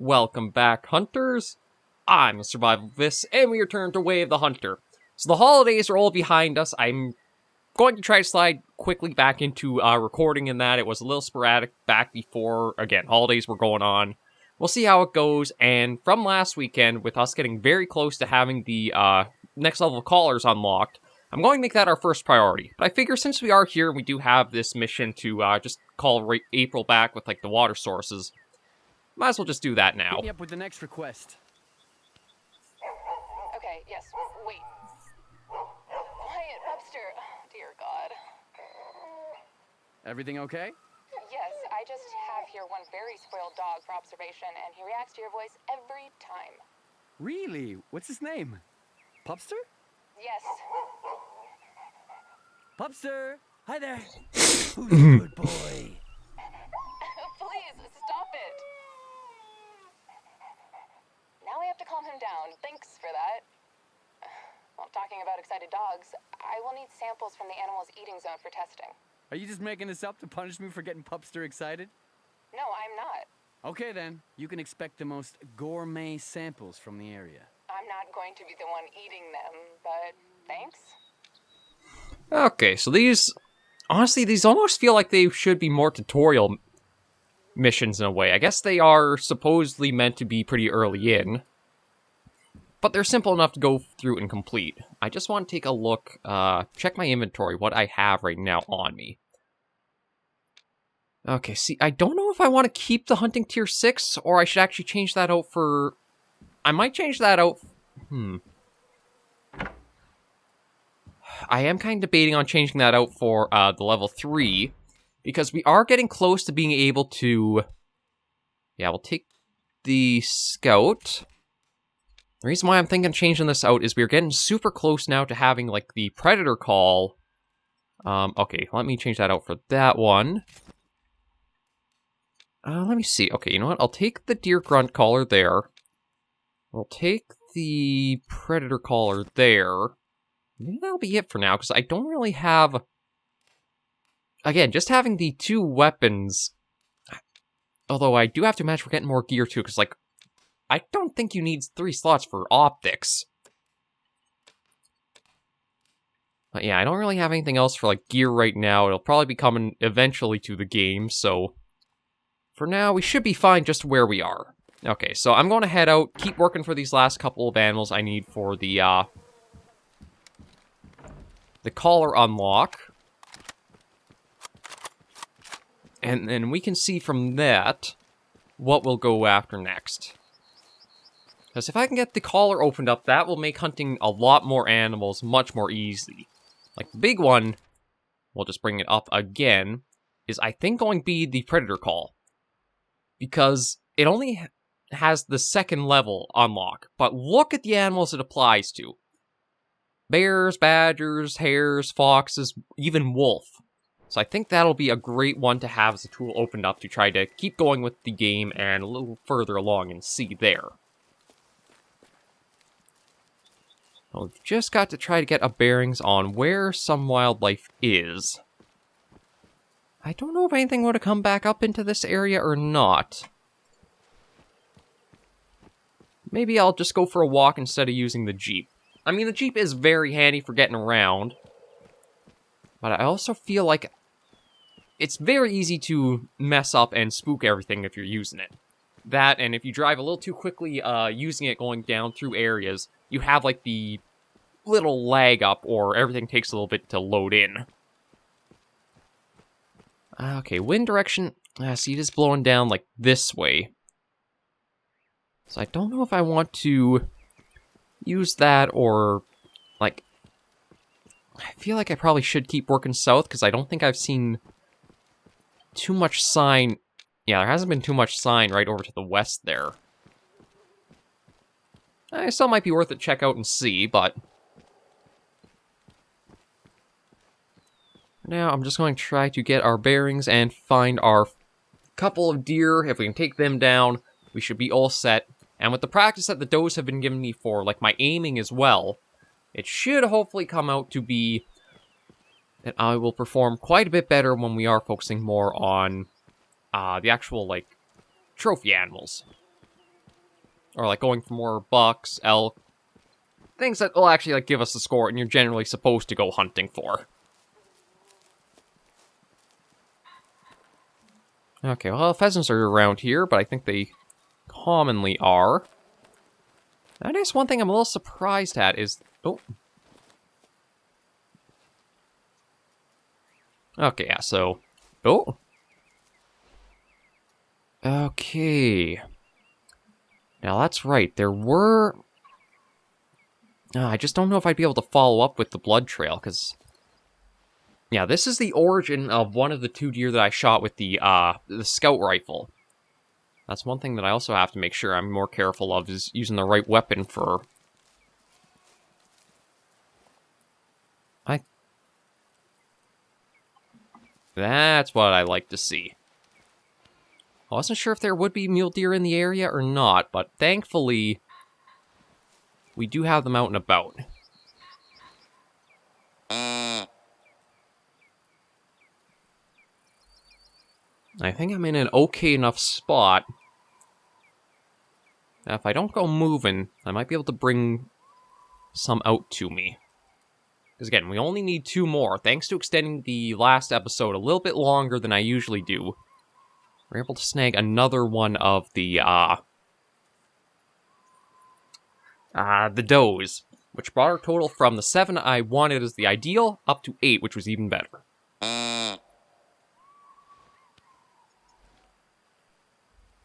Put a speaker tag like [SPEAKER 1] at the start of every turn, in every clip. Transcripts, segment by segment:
[SPEAKER 1] welcome back, hunters. I'm SurvivalVis, and we return to Way of the Hunter. So the holidays are all behind us. I'm going to try to slide quickly back into recording in that. It was a little sporadic back before, again, holidays were going on. We'll see how it goes, and from last weekend, with us getting very close to having the next level of callers unlocked, I'm going to make that our first priority. But I figure since we are here, we do have this mission to just call April back with, like, the water sources. Might as well just do that now.
[SPEAKER 2] Hit me up with the next request.
[SPEAKER 3] Okay, yes, wait. Quiet, Webster. Oh, dear God.
[SPEAKER 2] Everything okay?
[SPEAKER 3] Yes, I just have here one very spoiled dog for observation, and he reacts to your voice every time.
[SPEAKER 2] Really? What's his name? Pupster?
[SPEAKER 3] Yes.
[SPEAKER 2] Pupster! Hi there! Who's a good boy?
[SPEAKER 3] Please, stop it. Now I have to calm him down. Thanks for that. Well, talking about excited dogs, I will need samples from the animal's eating zone for testing.
[SPEAKER 2] Are you just making this up to punish me for getting Pupster excited?
[SPEAKER 3] No, I'm not.
[SPEAKER 2] Okay then, you can expect the most gourmet samples from the area.
[SPEAKER 3] I'm not going to be the one eating them, but thanks.
[SPEAKER 1] Okay, so these... Honestly, these almost feel like they should be more tutorial missions in a way. I guess they are supposedly meant to be pretty early in, but they're simple enough to go through and complete. I just want to take a look, check my inventory, what I have right now on me. Okay, see, I don't know if I want to keep the hunting tier 6, or I should actually change that out for... I might change that out... I am kind of debating on changing that out for the level 3, because we are getting close to being able to... Yeah, we'll take the scout. The reason why I'm thinking of changing this out is we're getting super close now to having, like, the predator call. Okay, let me change that out for that one. Let me see. Okay, you know what? I'll take the deer grunt caller there. We'll take the predator caller there. Maybe that'll be it for now, because I don't really have... Again, just having the 2 weapons... Although I do have to imagine we're getting more gear too, because, like, I don't think you need 3 slots for optics. But yeah, I don't really have anything else for, like, gear right now. It'll probably be coming eventually to the game, so... For now, we should be fine just where we are. Okay, so I'm going to head out, keep working for these last couple of animals I need for the collar unlock. And then we can see from that what we'll go after next. Because if I can get the collar opened up, that will make hunting a lot more animals much more easy. Like the big one, we'll just bring it up again, is I think going to be the predator call. Because it only has the 2nd level unlock, but look at the animals it applies to. Bears, badgers, hares, foxes, even wolf. So I think that'll be a great one to have as a tool opened up to try to keep going with the game and a little further along and see there. Well, we've just got to try to get a bearings on where some wildlife is. I don't know if anything would have come back up into this area or not. Maybe I'll just go for a walk instead of using the Jeep. I mean, the Jeep is very handy for getting around. But I also feel like it's very easy to mess up and spook everything if you're using it. That, and if you drive a little too quickly using it going down through areas, you have, like, the little lag up, or everything takes a little bit to load in. Okay, wind direction. See, it is blowing down, like, this way. So I don't know if I want to use that, or, like... I feel like I probably should keep working south, because I don't think I've seen too much sign... Yeah, there hasn't been too much sign right over to the west there. I still might be worth it to check out and see, but... Now, I'm just going to try to get our bearings and find our couple of deer. If we can take them down, we should be all set. And with the practice that the does have been giving me for, like, my aiming as well, it should hopefully come out to be that I will perform quite a bit better when we are focusing more on the actual, like, trophy animals. or like going for more bucks, elk, things that will actually like give us the score and you're generally supposed to go hunting for. Okay, well, pheasants are around here, but I think they commonly are. I guess one thing I'm a little surprised at is... Oh. Okay, yeah, so... Oh. Okay. Now, that's right. There were... I just don't know if I'd be able to follow up with the blood trail, because... Yeah, this is the origin of one of the 2 deer that I shot with the scout rifle. That's one thing that I also have to make sure I'm more careful of, is using the right weapon for... That's what I like to see. I wasn't sure if there would be mule deer in the area or not, but thankfully, we do have them out and about. I think I'm in an okay enough spot. Now, if I don't go moving, I might be able to bring some out to me. Because again, we only need 2 more. Thanks to extending the last episode a little bit longer than I usually do, we're able to snag another one of the does, which brought our total from the 7 I wanted as the ideal up to 8, which was even better.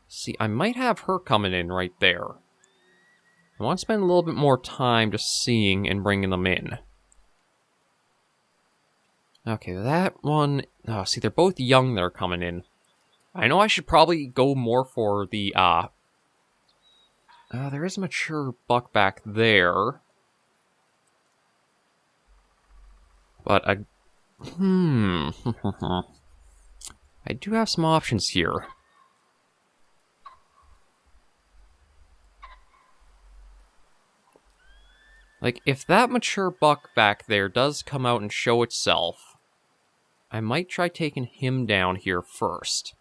[SPEAKER 1] See, I might have her coming in right there. I want to spend a little bit more time just seeing and bringing them in. Okay, that one... Oh, see, they're both young that are coming in. I know I should probably go more for the, there is a mature buck back there. But, I do have some options here. Like, if that mature buck back there does come out and show itself, I might try taking him down here first.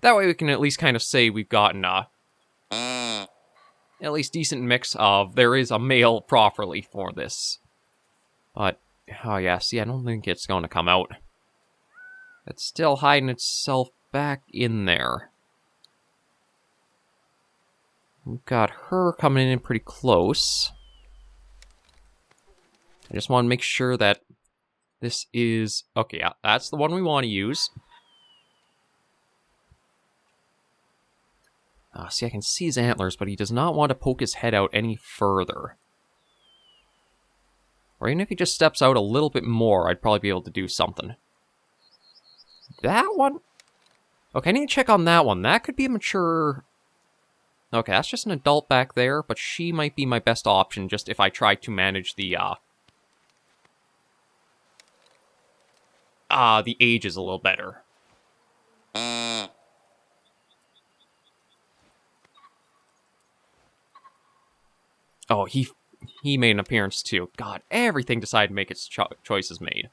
[SPEAKER 1] That way we can at least kind of say we've gotten a at least decent mix of there is a male properly for this. But, oh yeah, see, I don't think it's going to come out. It's still hiding itself back in there. We've got her coming in pretty close. I just want to make sure that this is... Okay, yeah, that's the one we want to use. See, I can see his antlers, but he does not want to poke his head out any further. Or even if he just steps out a little bit more, I'd probably be able to do something. That one? Okay, I need to check on that one. That could be a mature... Okay, that's just an adult back there, but she might be my best option just if I try to manage the ages a little better. Oh, he made an appearance too. God, everything decided to make its choices made.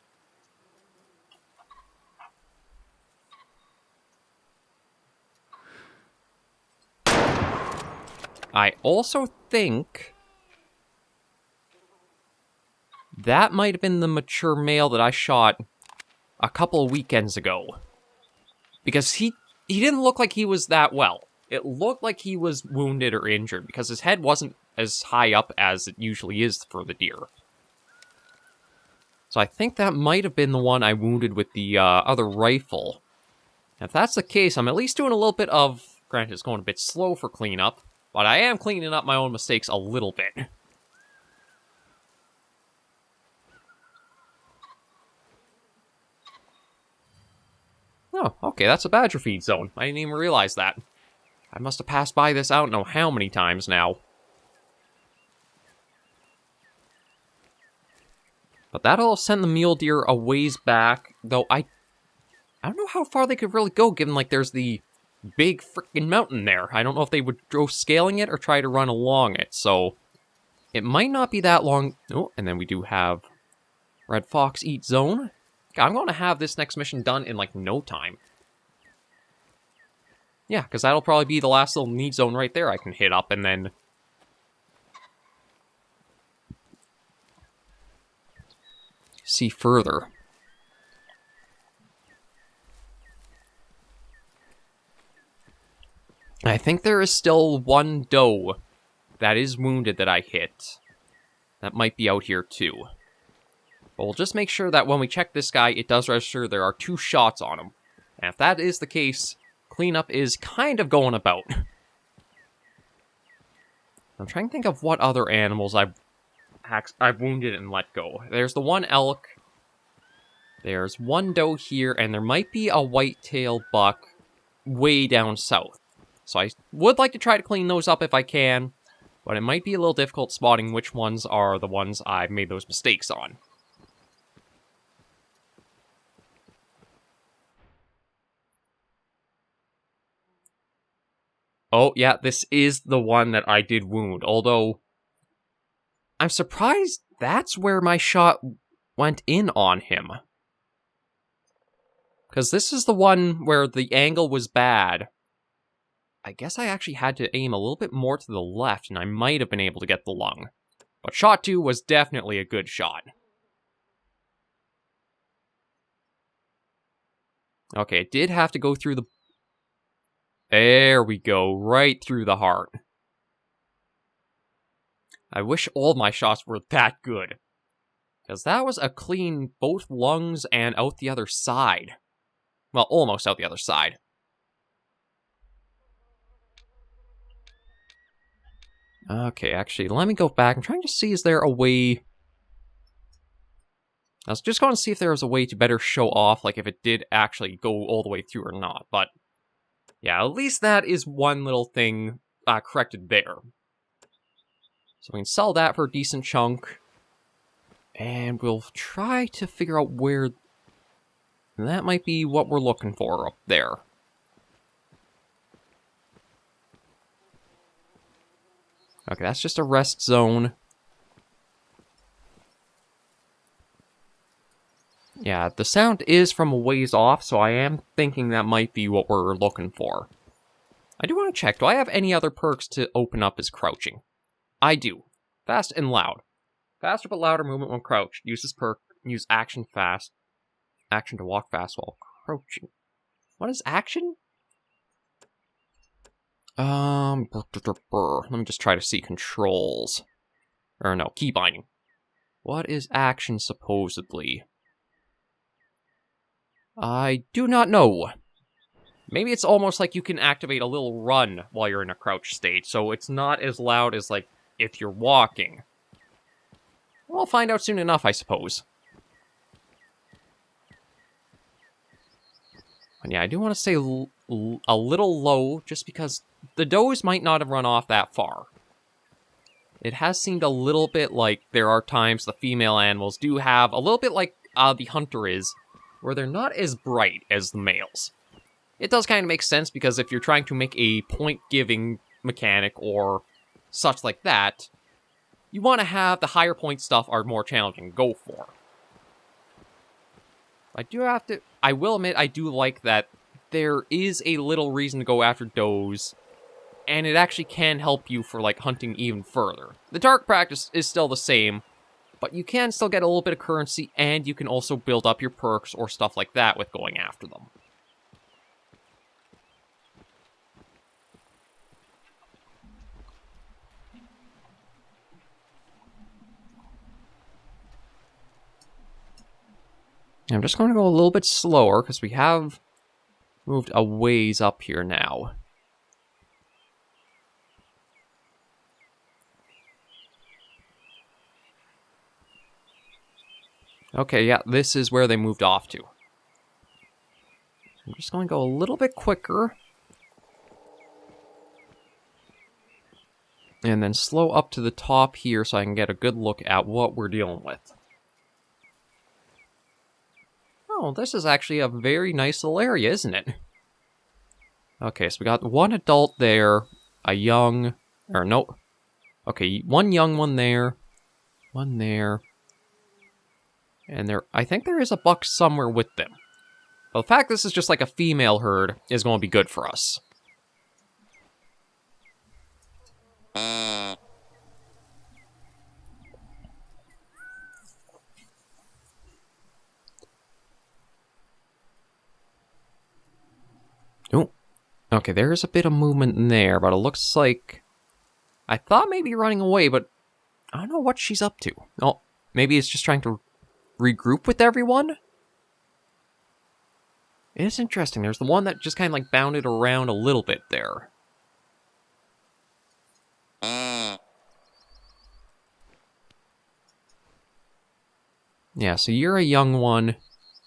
[SPEAKER 1] I also think that might have been the mature male that I shot a couple of weekends ago. Because he didn't look like he was that well. It looked like he was wounded or injured, because his head wasn't as high up as it usually is for the deer. So I think that might have been the one I wounded with the other rifle. And if that's the case, I'm at least doing a little bit of... Granted, it's going a bit slow for cleanup, but I am cleaning up my own mistakes a little bit. Oh, okay, that's a badger feed zone. I didn't even realize that. I must have passed by this I don't know how many times now. But that'll send the mule deer a ways back, though I don't know how far they could really go, given, like, there's the big freaking mountain there. I don't know if they would go scaling it or try to run along it, so it might not be that long. Oh, and then we do have Red Fox Eat Zone. I'm going to have this next mission done in, like, no time. Yeah, because that'll probably be the last little need zone right there I can hit up, and then see further. I think there is still one doe that is wounded that I hit. That might be out here too. But we'll just make sure that when we check this guy, it does register there are 2 shots on him. And if that is the case, cleanup is kind of going about. I'm trying to think of what other animals I've wounded and let go. There's the one elk. There's one doe here, and there might be a white-tailed buck way down south. So I would like to try to clean those up if I can, but it might be a little difficult spotting which ones are the ones I've made those mistakes on. Oh, yeah, this is the one that I did wound, although I'm surprised that's where my shot went in on him. Because this is the one where the angle was bad. I guess I actually had to aim a little bit more to the left, and I might have been able to get the lung. But shot 2 was definitely a good shot. Okay, it did have to go through the... There we go, right through the heart. I wish all my shots were that good. Because that was a clean both lungs and out the other side. Well, almost out the other side. Okay, actually, let me go back. I'm trying to see, is there a way... I was just going to see if there was a way to better show off, like, if it did actually go all the way through or not. But, yeah, at least that is one little thing corrected there. So we can sell that for a decent chunk. And we'll try to figure out where... That might be what we're looking for up there. Okay, that's just a rest zone. Yeah, the sound is from a ways off, so I am thinking that might be what we're looking for. I do want to check, do I have any other perks to open up as crouching? I do. Fast and loud. Faster but louder movement when crouched. Use this perk, use action fast. Action to walk fast while crouching. What is action? Let me just try to see controls. Or no, key binding. What is action supposedly? I do not know. Maybe it's almost like you can activate a little run while you're in a crouch state, so it's not as loud as, like, if you're walking. We'll find out soon enough, I suppose. And yeah, I do want to stay a little low, just because the does might not have run off that far. It has seemed a little bit like there are times the female animals do have, a little bit like the hunter is, where they're not as bright as the males. It does kind of make sense, because if you're trying to make a point-giving mechanic or such like that, you want to have the higher point stuff are more challenging to go for. I will admit, I do like that there is a little reason to go after does, and it actually can help you for, like, hunting even further. The dark practice is still the same, but you can still get a little bit of currency, and you can also build up your perks or stuff like that with going after them. I'm just going to go a little bit slower, because we have moved a ways up here now. Okay, yeah, this is where they moved off to. I'm just going to go a little bit quicker. And then slow up to the top here so I can get a good look at what we're dealing with. Oh, this is actually a very nice little area, isn't it? Okay, so we got one adult there, a young... Or, no. Okay, one young one there. One there. And there... I think there is a buck somewhere with them. Well, the fact this is just like a female herd is going to be good for us. Oh, okay, there's a bit of movement in there, but it looks like... I thought maybe running away, but I don't know what she's up to. Oh, maybe it's just trying to regroup with everyone? It is interesting. There's the one that just kind of like bounded around a little bit there. Yeah, so you're a young one.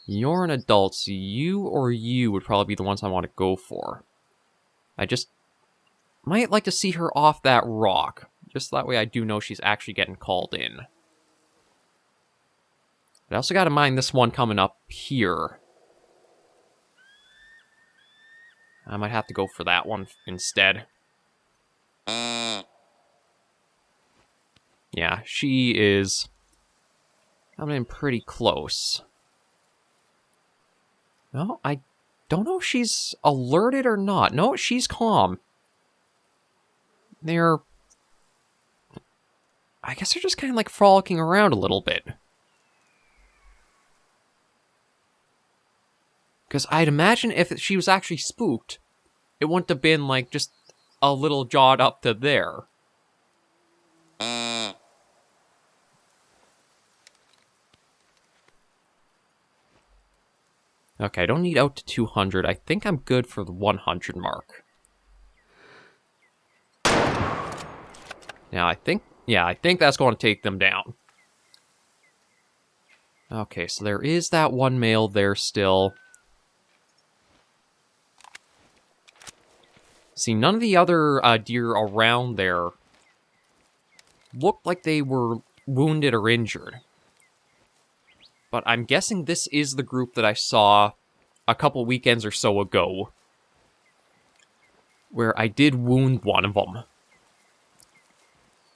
[SPEAKER 1] You're an adult, so you or you would probably be the ones I want to go for. I just might like to see her off that rock. Just that way I do know she's actually getting called in. But I also got to mind this one coming up here. I might have to go for that one instead. Yeah, she is coming in pretty close. No, I don't know if she's alerted or not. No, she's calm. I guess they're just kind of like frolicking around a little bit. Because I'd imagine if she was actually spooked, it wouldn't have been like just a little jawed up to there. Okay, I don't need out to 200. I think I'm good for the 100 mark. Now, I think that's going to take them down. Okay, so there is that one male there still. See, none of the other deer around there looked like they were wounded or injured. But I'm guessing this is the group that I saw a couple weekends or so ago, where I did wound one of them.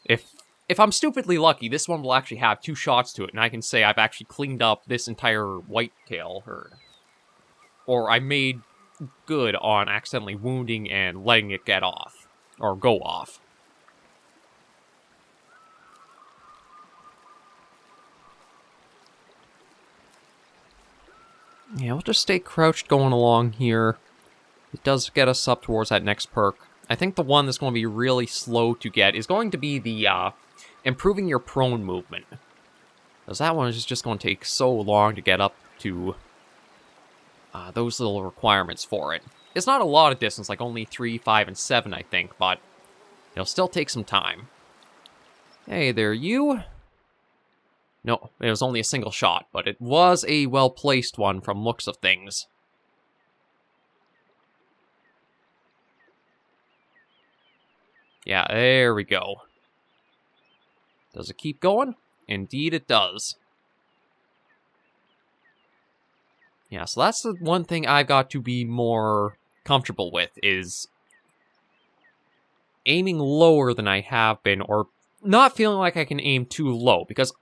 [SPEAKER 1] If I'm stupidly lucky, this one will actually have 2 shots to it, and I can say I've actually cleaned up this entire whitetail herd. Or I made good on accidentally wounding and letting it get off, or go off. Yeah, we'll just stay crouched going along here. It does get us up towards that next perk. I think the one that's going to be really slow to get is going to be the improving your prone movement. Because that one is just going to take so long to get up to those little requirements for it. It's not a lot of distance, like only 3, 5, and 7, I think, but it'll still take some time. Hey there, you. No, it was only a single shot, but it was a well-placed one from looks of things. Yeah, there we go. Does it keep going? Indeed it does. Yeah, so that's the one thing I've got to be more comfortable with, is aiming lower than I have been, or not feeling like I can aim too low, because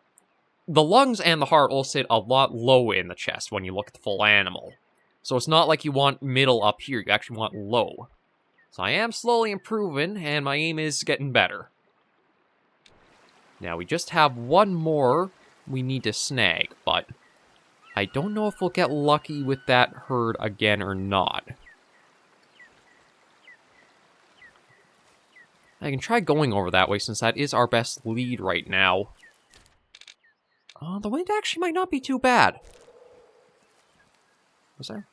[SPEAKER 1] the lungs and the heart all sit a lot low in the chest when you look at the full animal. So it's not like you want middle up here, you actually want low. So I am slowly improving, and my aim is getting better. Now, we just have one more we need to snag, but I don't know if we'll get lucky with that herd again or not. I can try going over that way, since that is our best lead right now. The wind actually might not be too bad. Was there?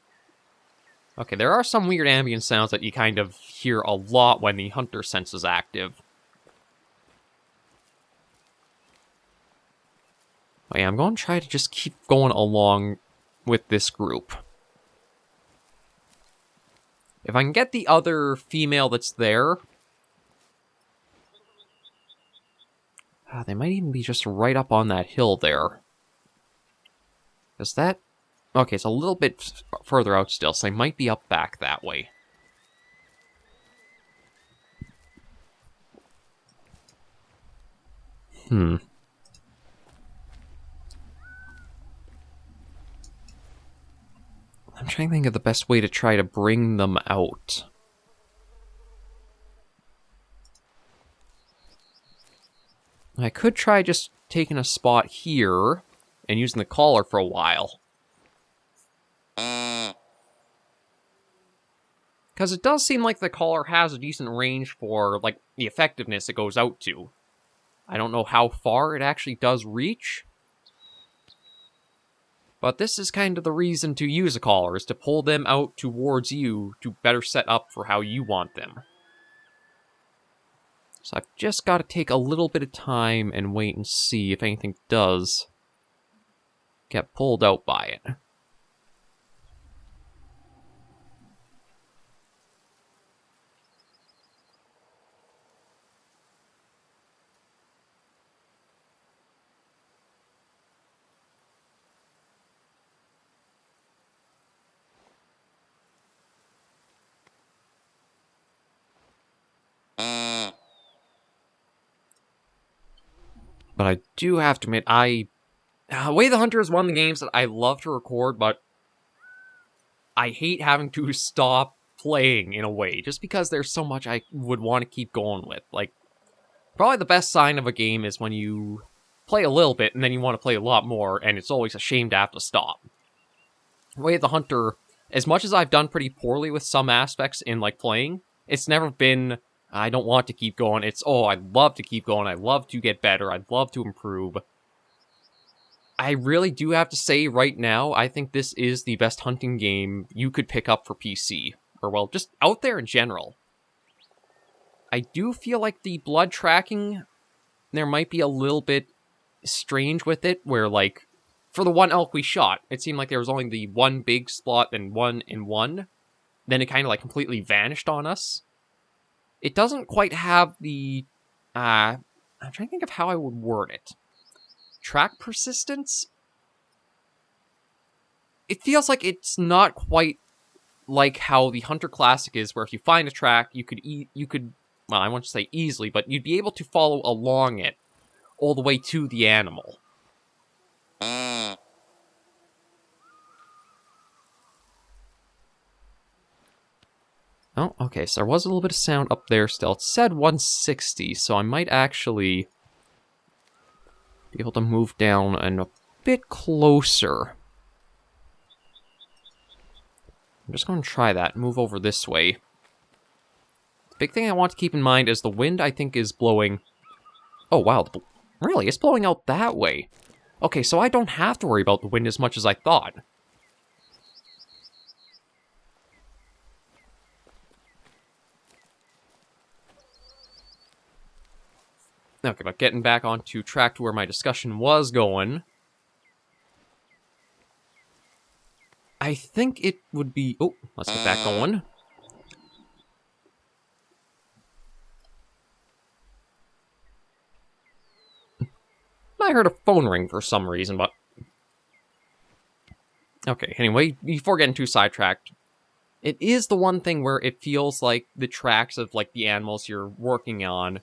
[SPEAKER 1] Okay, there are some weird ambient sounds that you kind of hear a lot when the hunter sense is active. Oh yeah, I'm going to try to just keep going along with this group. If I can get the other female that's there... they might even be just right up on that hill there. Is that... Okay, it's a little bit further out still, so they might be up back that way. I'm trying to think of the best way to try to bring them out. I could try just taking a spot here and using the collar for a while. Because it does seem like the caller has a decent range for, like, the effectiveness it goes out to. I don't know how far it actually does reach. But this is kind of the reason to use a caller, is to pull them out towards you to better set up for how you want them. So I've just got to take a little bit of time and wait and see if anything does get pulled out by it. But I do have to admit, Way the Hunter is one of the games that I love to record, but I hate having to stop playing in a way, just because there's so much I would want to keep going with. Like, probably the best sign of a game is when you play a little bit, and then you want to play a lot more, and it's always a shame to have to stop. Way of the Hunter, as much as I've done pretty poorly with some aspects in, like, playing, it's never been, I don't want to keep going. It's, oh, I'd love to keep going. I'd love to get better. I'd love to improve. I really do have to say right now, I think this is the best hunting game you could pick up for PC. Or, well, just out there in general. I do feel like the blood tracking, there might be a little bit strange with it, where, like, for the one elk we shot, it seemed like there was only the one big spot and one in one. Then it kind of, like, completely vanished on us. It doesn't quite have the, I'm trying to think of how I would word it. Track persistence? It feels like it's not quite like how the Hunter Classic is, where if you find a track, you could, well, I won't say easily, but you'd be able to follow along it all the way to the animal. Oh, okay, so there was a little bit of sound up there still. It said 160, so I might actually be able to move down and a bit closer. I'm just going to try that, move over this way. The big thing I want to keep in mind is the wind, I think, is blowing... Oh, wow, really? It's blowing out that way. Okay, so I don't have to worry about the wind as much as I thought. Okay, but getting back onto track to where my discussion was going, I think it would be... Oh, let's get that going. I heard a phone ring for some reason, but... Okay, anyway, before getting too sidetracked, it is the one thing where it feels like the tracks of, like, the animals you're working on,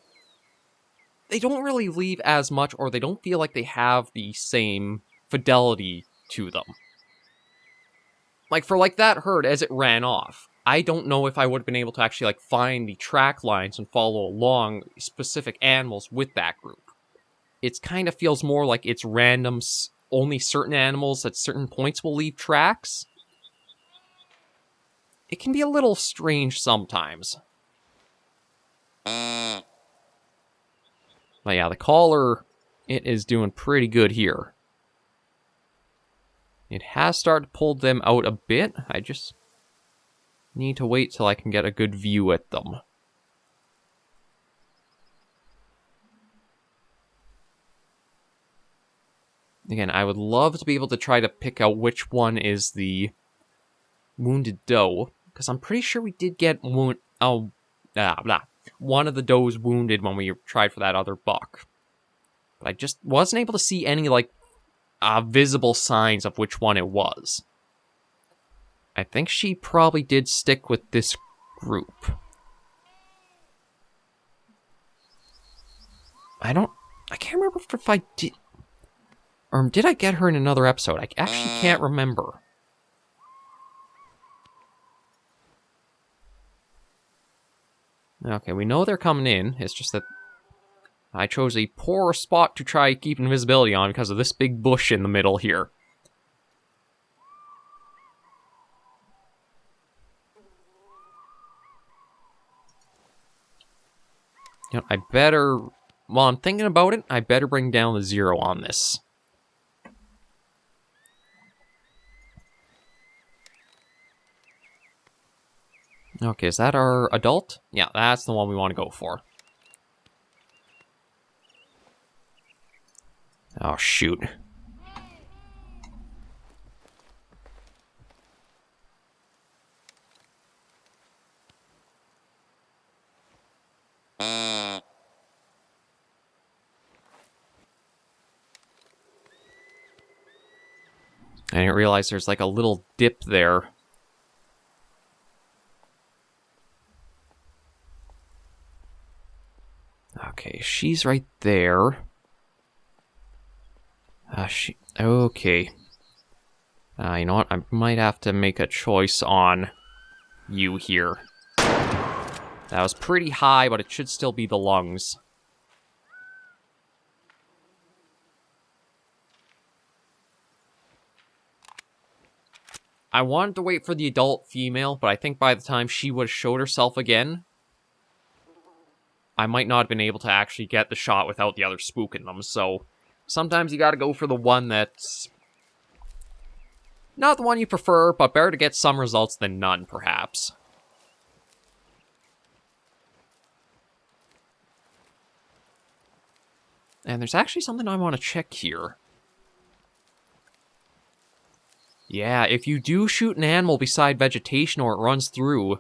[SPEAKER 1] they don't really leave as much, or they don't feel like they have the same fidelity to them. Like, for, like, that herd as it ran off, I don't know if I would have been able to actually, like, find the track lines and follow along specific animals with that group. It kind of feels more like it's random, only certain animals at certain points will leave tracks. It can be a little strange sometimes. But yeah, the caller, it is doing pretty good here. It has started to pull them out a bit. I just need to wait till I can get a good view at them. Again, I would love to be able to try to pick out which one is the wounded doe, because I'm pretty sure we did get one of the does wounded when we tried for that other buck. But I just wasn't able to see any, like, visible signs of which one it was. I think she probably did stick with this group. I can't remember if I did... Or did I get her in another episode? I actually can't remember. Okay, we know they're coming in. It's just that I chose a poor spot to try keeping visibility on because of this big bush in the middle here. You know, I better... While I'm thinking about it, I better bring down the 0 on this. Okay, is that our adult? Yeah, that's the one we want to go for. Oh, shoot. I didn't realize there's like a little dip there. Okay, she's right there. Okay. You know what? I might have to make a choice on you here. That was pretty high, but it should still be the lungs. I wanted to wait for the adult female, but I think by the time she would have showed herself again, I might not have been able to actually get the shot without the other spooking them, so sometimes you gotta go for the one that's not the one you prefer, but better to get some results than none, perhaps. And there's actually something I want to check here. Yeah, if you do shoot an animal beside vegetation or it runs through,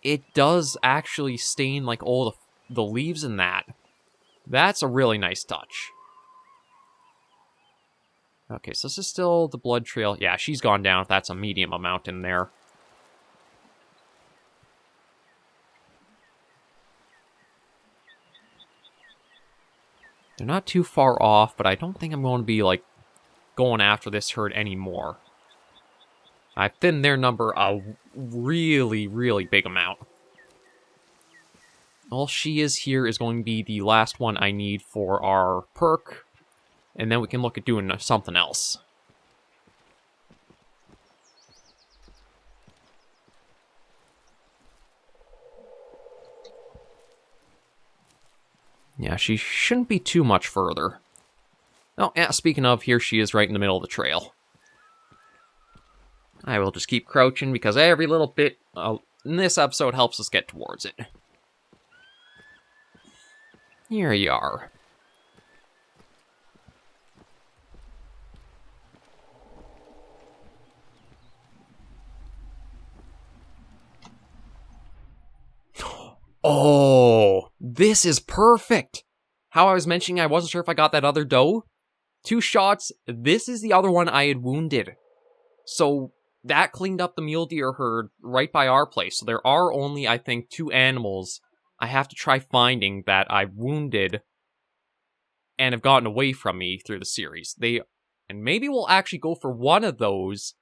[SPEAKER 1] it does actually stain like all the leaves in that. That's a really nice touch. Okay, so this is still the blood trail. Yeah, she's gone down if that's a medium amount in there. They're not too far off, but I don't think I'm going to be, like, going after this herd anymore. I've thinned their number a really, really big amount. All she is here is going to be the last one I need for our perk, and then we can look at doing something else. Yeah, she shouldn't be too much further. Oh, yeah, speaking of, here she is right in the middle of the trail. I will just keep crouching because every little bit in this episode helps us get towards it. Here you are. Oh, this is perfect. How I was mentioning I wasn't sure if I got that other doe. 2 shots. This is the other one I had wounded. So that cleaned up the mule deer herd right by our place. So there are only, I think, 2 animals I have to try finding that I've wounded and have gotten away from me through the series. And maybe we'll actually go for one of those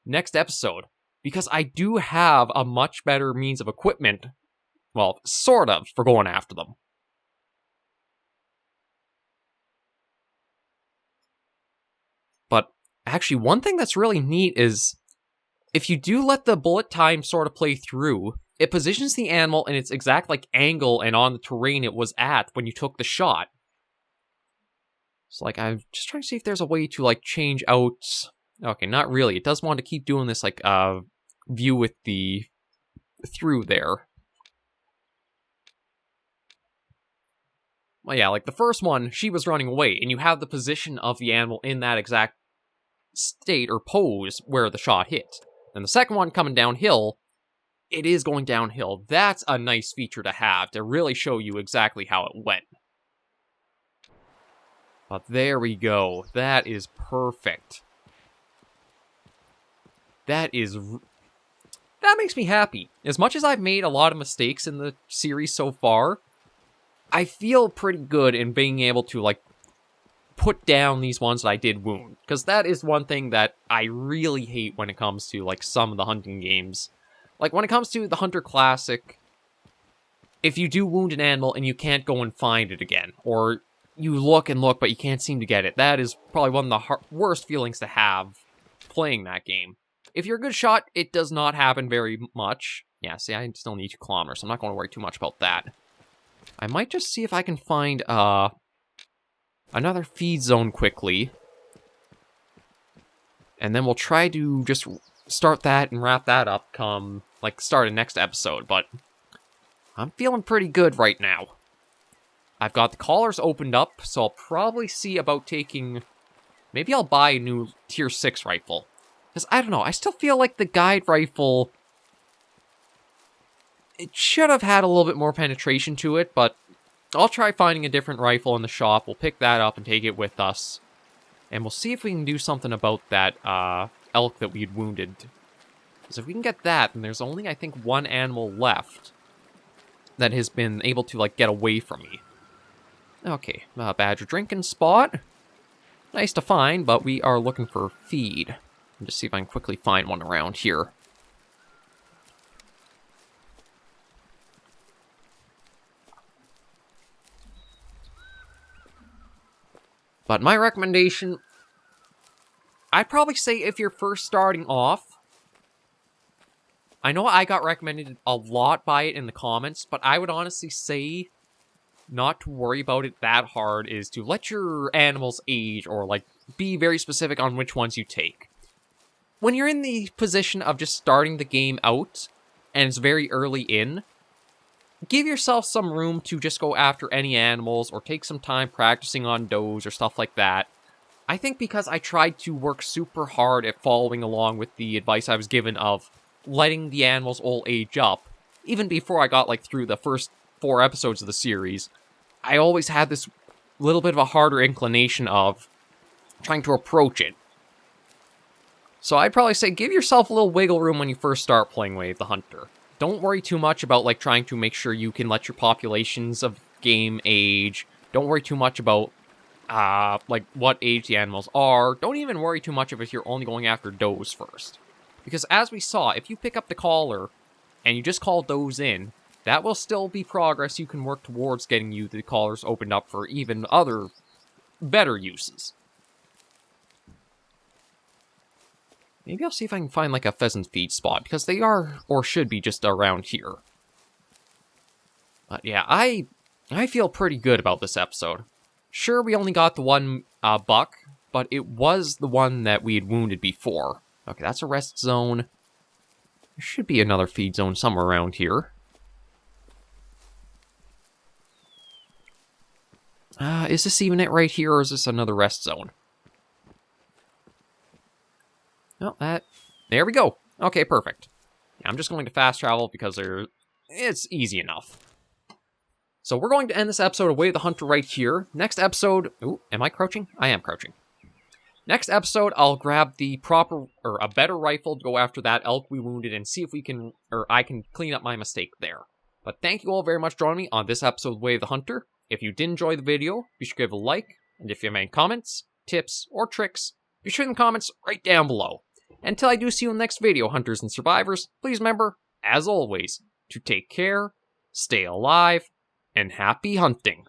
[SPEAKER 1] next episode, because I do have a much better means of equipment. Well, sort of, for going after them. But actually, one thing that's really neat is, if you do let the bullet time sort of play through, it positions the animal in its exact like angle and on the terrain it was at when you took the shot. So like, I'm just trying to see if there's a way to like change out... Okay, not really. It does want to keep doing this like view with the through there. Well, yeah, like the first one, she was running away, and you have the position of the animal in that exact state or pose where the shot hit. And the second one coming downhill, it is going downhill. That's a nice feature to have, to really show you exactly how it went. But there we go. That is perfect. That makes me happy. As much as I've made a lot of mistakes in the series so far, I feel pretty good in being able to, like, put down these ones that I did wound. Because that is one thing that I really hate when it comes to, like, some of the hunting games. Like, when it comes to the Hunter Classic, if you do wound an animal and you can't go and find it again, or you look and look but you can't seem to get it, that is probably one of the worst feelings to have playing that game. If you're a good shot, it does not happen very much. Yeah, see, I still need 2 kilometers, so I'm not going to worry too much about that. I might just see if I can find another feed zone quickly. And then we'll try to just start that and wrap that up come, like, start of next episode. But I'm feeling pretty good right now. I've got the collars opened up, so I'll probably see about taking... Maybe I'll buy a new tier 6 rifle. Because, I don't know, I still feel like the guide rifle... It should have had a little bit more penetration to it, but I'll try finding a different rifle in the shop. We'll pick that up and take it with us. And we'll see if we can do something about that elk that we'd wounded. Because if we can get that, then there's only, I think, 1 animal left that has been able to, like, get away from me. Okay, badger drinking spot. Nice to find, but we are looking for feed. I'll just see if I can quickly find one around here. But my recommendation, I'd probably say if you're first starting off, I know I got recommended a lot by it in the comments, but I would honestly say not to worry about it that hard is to let your animals age or, like, be very specific on which ones you take. When you're in the position of just starting the game out, and it's very early in, give yourself some room to just go after any animals or take some time practicing on does or stuff like that. I think because I tried to work super hard at following along with the advice I was given of letting the animals all age up, even before I got, like, through the first 4 episodes of the series, I always had this little bit of a harder inclination of trying to approach it. So I'd probably say give yourself a little wiggle room when you first start playing Way of the Hunter. Don't worry too much about, like, trying to make sure you can let your populations of game age. Don't worry too much about, like, what age the animals are. Don't even worry too much if you're only going after does first. Because as we saw, if you pick up the collar and you just call does in, that will still be progress you can work towards getting you the collars opened up for even other better uses. Maybe I'll see if I can find, like, a pheasant feed spot, because they are, or should be, just around here. But yeah, I feel pretty good about this episode. Sure, we only got the 1 buck, but it was the one that we had wounded before. Okay, that's a rest zone. There should be another feed zone somewhere around here. Is this even it right here, or is this another rest zone? Oh, there we go. Okay, perfect. Yeah, I'm just going to fast travel because it's easy enough. So we're going to end this episode of Way of the Hunter right here. Next episode... Ooh, am I crouching? I am crouching. Next episode, I'll grab the proper, or a better rifle to go after that elk we wounded and see if we can, or I can clean up my mistake there. But thank you all very much for joining me on this episode of Way of the Hunter. If you did enjoy the video, be sure to give it a like. And if you have any comments, tips, or tricks, be sure in the comments right down below. Until I do see you in the next video, Hunters and Survivors, please remember, as always, to take care, stay alive, and happy hunting.